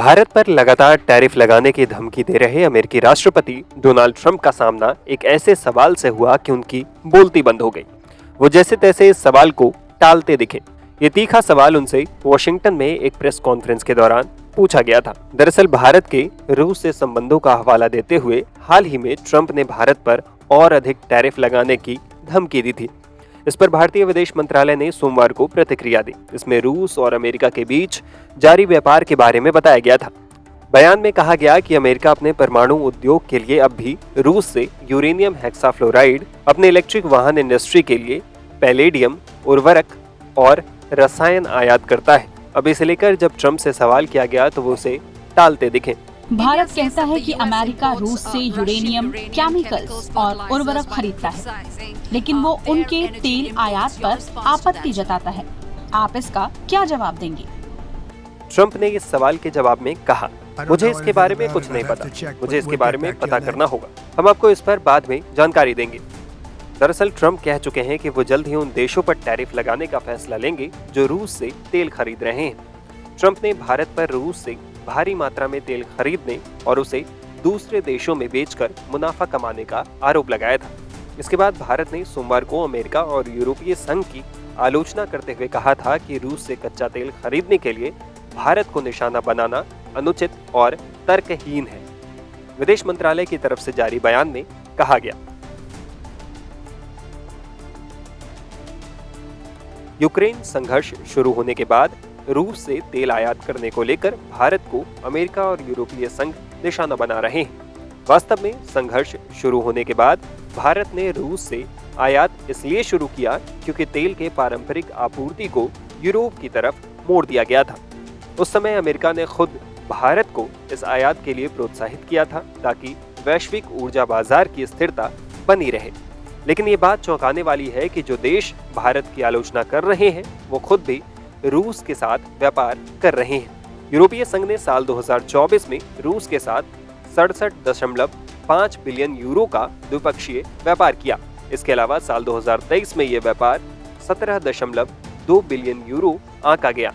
भारत पर लगातार टैरिफ लगाने की धमकी दे रहे अमेरिकी राष्ट्रपति डोनाल्ड ट्रंप का सामना एक ऐसे सवाल से हुआ कि उनकी बोलती बंद हो गई। वो जैसे तैसे इस सवाल को टालते दिखे। ये तीखा सवाल उनसे वॉशिंगटन में एक प्रेस कॉन्फ्रेंस के दौरान पूछा गया था। दरअसल भारत के रूस से संबंधों का हवाला देते हुए हाल ही में ट्रंप ने भारत पर और अधिक टैरिफ लगाने की धमकी दी थी। इस पर भारतीय विदेश मंत्रालय ने सोमवार को प्रतिक्रिया दी। इसमें रूस और अमेरिका के बीच जारी व्यापार के बारे में बताया गया था। बयान में कहा गया कि अमेरिका अपने परमाणु उद्योग के लिए अब भी रूस से यूरेनियम हेक्साफ्लोराइड, अपने इलेक्ट्रिक वाहन इंडस्ट्री के लिए पैलेडियम, उर्वरक और रसायन आयात करता है। अब इसे लेकर जब ट्रंप से सवाल किया गया तो वो उसे टालते दिखे। भारत कहता है कि अमेरिका रूस से यूरेनियम, केमिकल्स और उर्वरक खरीदता है, लेकिन वो उनके तेल आयात पर आपत्ति जताता है। आप इसका क्या जवाब देंगे? ट्रंप ने इस सवाल के जवाब में कहा, मुझे इसके बारे में कुछ नहीं पता, मुझे इसके बारे में पता करना होगा। हम आपको इस पर बाद में जानकारी देंगे। दरअसल ट्रंप कह चुके हैं कि वो जल्द ही उन देशों पर टैरिफ लगाने का फैसला लेंगे जो रूस से तेल खरीद रहे हैं। ट्रंप ने भारत पर रूस से भारी मात्रा में तेल खरीदने और उसे दूसरे देशों में बेचकर मुनाफा कमाने का आरोप लगाया था। इसके बाद भारत ने सोमवार को अमेरिका और यूरोपीय संघ की आलोचना करते हुए कहा था कि रूस से कच्चा तेल खरीदने के लिए भारत को निशाना बनाना अनुचित और तर्कहीन है। विदेश मंत्रालय की तरफ से जारी बयान में कहा गया, यूक्रेन संघर्ष शुरू होने के बाद रूस से तेल आयात करने को लेकर भारत को अमेरिका और यूरोपीय संघ निशाना बना रहे हैं। वास्तव में संघर्ष शुरू होने के बाद भारत ने रूस से आयात इसलिए शुरू किया क्योंकि तेल के पारंपरिक आपूर्ति को यूरोप की तरफ मोड़ दिया गया था। उस समय अमेरिका ने खुद भारत को इस आयात के लिए प्रोत्साहित किया था ताकि वैश्विक ऊर्जा बाजार की स्थिरता बनी रहे। लेकिन ये बात चौंकाने वाली है कि जो देश भारत की आलोचना कर रहे हैं वो खुद भी रूस के साथ व्यापार कर रहे हैं। यूरोपीय संघ ने साल 2024 में रूस के साथ 67.5 बिलियन यूरो का द्विपक्षीय व्यापार किया। इसके अलावा साल 2023 में यह व्यापार 17.2 बिलियन यूरो आंका गया।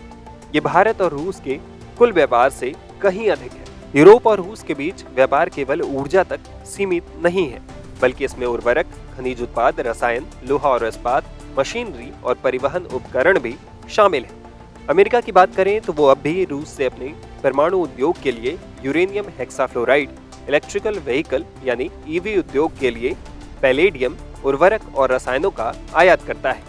ये भारत और रूस के कुल व्यापार से कहीं अधिक है। यूरोप और रूस के बीच व्यापार केवल ऊर्जा तक सीमित नहीं है, बल्कि इसमें उर्वरक, खनिज उत्पाद, रसायन, लोहा और इस्पात, मशीनरी और परिवहन उपकरण भी शामिल है। अमेरिका की बात करें तो वो अब भी रूस से अपने परमाणु उद्योग के लिए यूरेनियम हेक्साफ्लोराइड, इलेक्ट्रिकल व्हीकल यानी ईवी उद्योग के लिए पैलेडियम, उर्वरक और रसायनों का आयात करता है।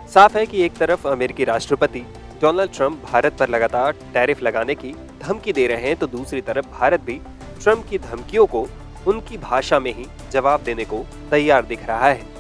साफ है कि एक तरफ अमेरिकी राष्ट्रपति डोनाल्ड ट्रंप भारत पर लगातार टैरिफ लगाने की धमकी दे रहे हैं तो दूसरी तरफ भारत भी ट्रंप की धमकियों को उनकी भाषा में ही जवाब देने को तैयार दिख रहा है।